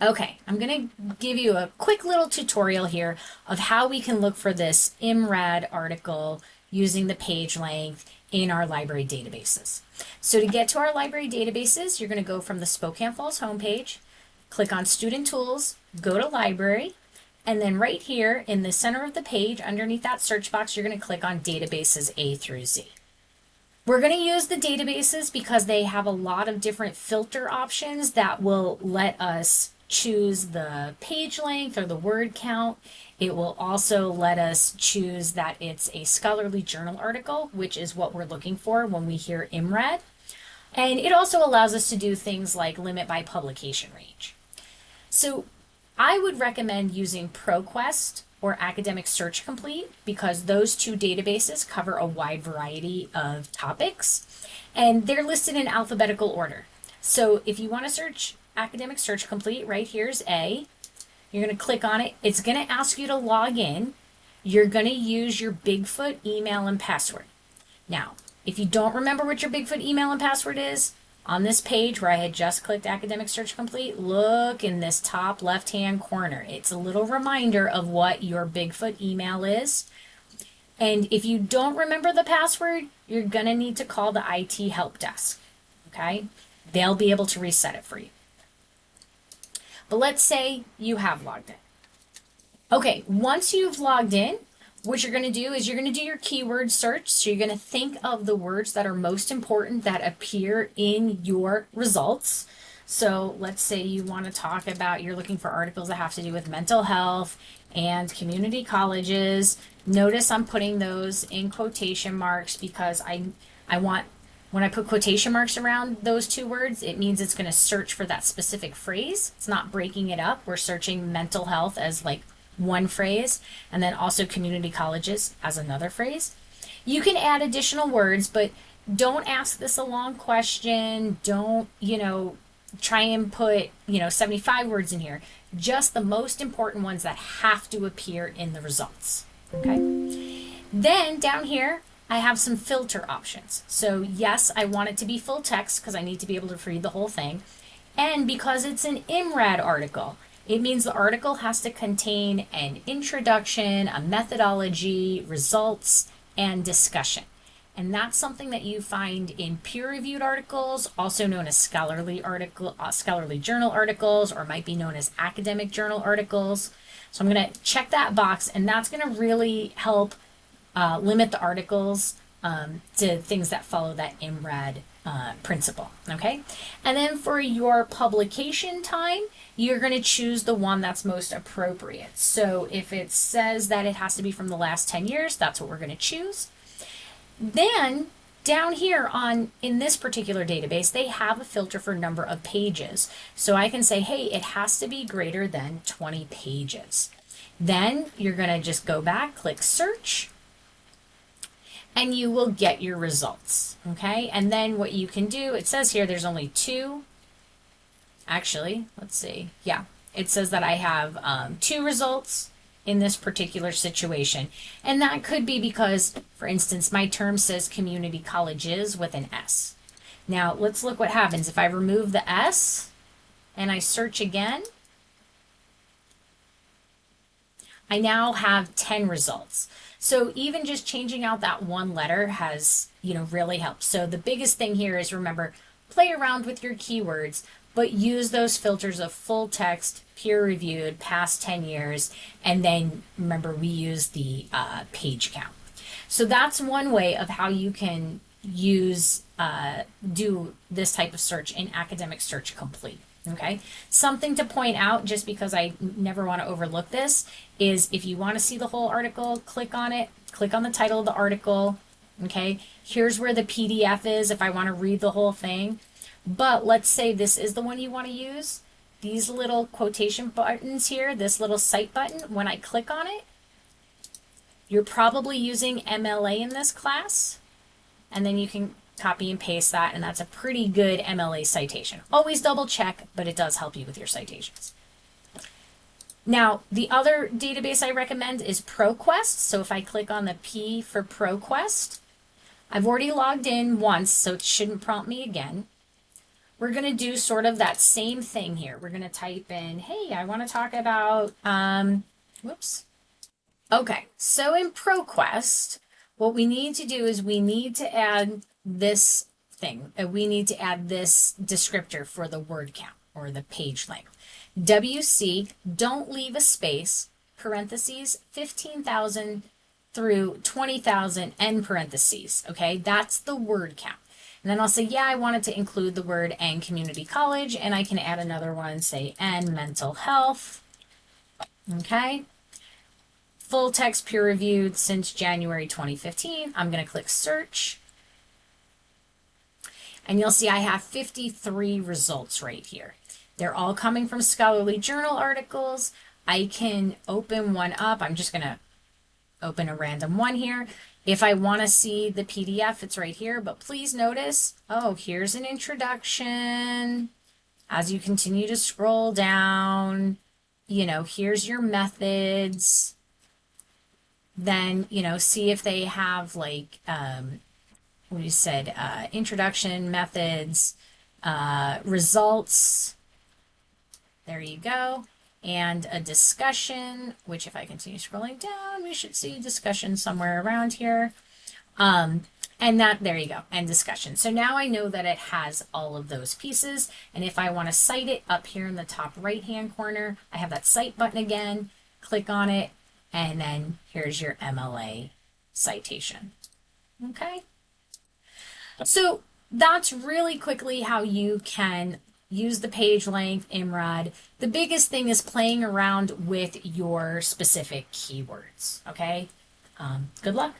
Okay, I'm going to give you a quick little tutorial here of how we can look for this IMRaD article using the page length in our library databases. So to get to our library databases, you're going to go from the Spokane Falls homepage, click on Student Tools, go to Library, and then right here in the center of the page, underneath that search box, you're going to click on Databases A through Z. We're going to use the databases because they have a lot of different filter options that will let us choose the page length or the word count. It will also let us choose that it's a scholarly journal article, which is what we're looking for when we hear IMRaD. And it also allows us to do things like limit by publication range. So I would recommend using ProQuest or Academic Search Complete because those two databases cover a wide variety of topics and they're listed in alphabetical order. So if you want to search Academic Search Complete, right here's A. You're going to click on it. It's going to ask you to log in. You're going to use your Bigfoot email and password. Now, if you don't remember what your Bigfoot email and password is, on this page where I had just clicked Academic Search Complete, look in this top left-hand corner. It's a little reminder of what your Bigfoot email is. And if you don't remember the password, you're going to need to call the IT help desk. Okay? They'll be able to reset it for you. But let's say you have logged in. Okay, once you've logged in, what you're going to do is you're going to do your keyword search. So you're going to think of the words that are most important that appear in your results. So let's say you want to talk about, you're looking for articles that have to do with mental health and community colleges. Notice I'm putting those in quotation marks because I want, when I put quotation marks around those two words, it means it's going to search for that specific phrase. It's not breaking it up. We're searching mental health as like one phrase, and then also community colleges as another phrase. You can add additional words, but don't ask this a long question. Don't, try and put, 75 words in here. Just the most important ones that have to appear in the results. Okay. Then down here, I have some filter options. So yes, I want it to be full text because I need to be able to read the whole thing. And because it's an IMRaD article, it means the article has to contain an introduction, a methodology, results, and discussion. And that's something that you find in peer-reviewed articles, also known as scholarly journal articles, or might be known as academic journal articles. So I'm going to check that box, and that's going to really help limit the articles to things that follow that IMRaD principle, okay? And then for your publication time, you're going to choose the one that's most appropriate. So if it says that it has to be from the last 10 years, that's what we're going to choose. Then down here in this particular database, they have a filter for number of pages. So I can say, hey, it has to be greater than 20 pages. Then you're going to just go back, click search, and you will get your results, okay? And then what you can do, it says here there's only two. Actually, let's see. Yeah, it says that I have 2 results in this particular situation. And that could be because, for instance, my term says community colleges with an S. Now, let's look what happens. If I remove the S and I search again, I now have 10 results. So even just changing out that one letter has, really helped. So the biggest thing here is remember, play around with your keywords, but use those filters of full text, peer-reviewed, past 10 years, and then remember we use the page count. So that's one way of how you can do this type of search in Academic Search Complete. Okay, something to point out, just because I never want to overlook this, is if you want to see the whole article, click on it, click on the title of the article. Okay, here's where the PDF is if I want to read the whole thing. But let's say this is the one you want to use. These little quotation buttons here, this little cite button, when I click on it, you're probably using MLA in this class, and then you can copy and paste that, and that's a pretty good MLA citation. Always double check, but it does help you with your citations. Now, the other database I recommend is ProQuest. So if I click on the P for ProQuest, I've already logged in once, so it shouldn't prompt me again. we're going to do sort of that same thing here. We're going to type in, hey, I want to talk about, whoops. Okay, so in ProQuest, what we need to do is we need to add this thing. We need to add this descriptor for the word count or the page length. WC, don't leave a space, parentheses, 15,000 through 20,000 end parentheses. Okay, that's the word count. And then I'll say, yeah, I wanted to include the word and community college, and I can add another one, say, and mental health. Okay. Full text peer reviewed since January 2015. I'm going to click search. And you'll see I have 53 results right here. They're all coming from scholarly journal articles. I can open one up. I'm just going to open a random one here. If I want to see the PDF, it's right here. But please notice, oh, here's an introduction. As you continue to scroll down, you know, here's your methods. Then, you know, see if they have like, we said, introduction, methods, results. There you go. And a discussion, which if I continue scrolling down, we should see discussion somewhere around here. And that, there you go, and discussion. So now I know that it has all of those pieces. And if I want to cite it up here in the top right-hand corner, I have that cite button again, click on it, and then here's your MLA citation. Okay. So that's really quickly how you can use the page length IMRaD. The biggest thing is playing around with your specific keywords. Okay. Good luck.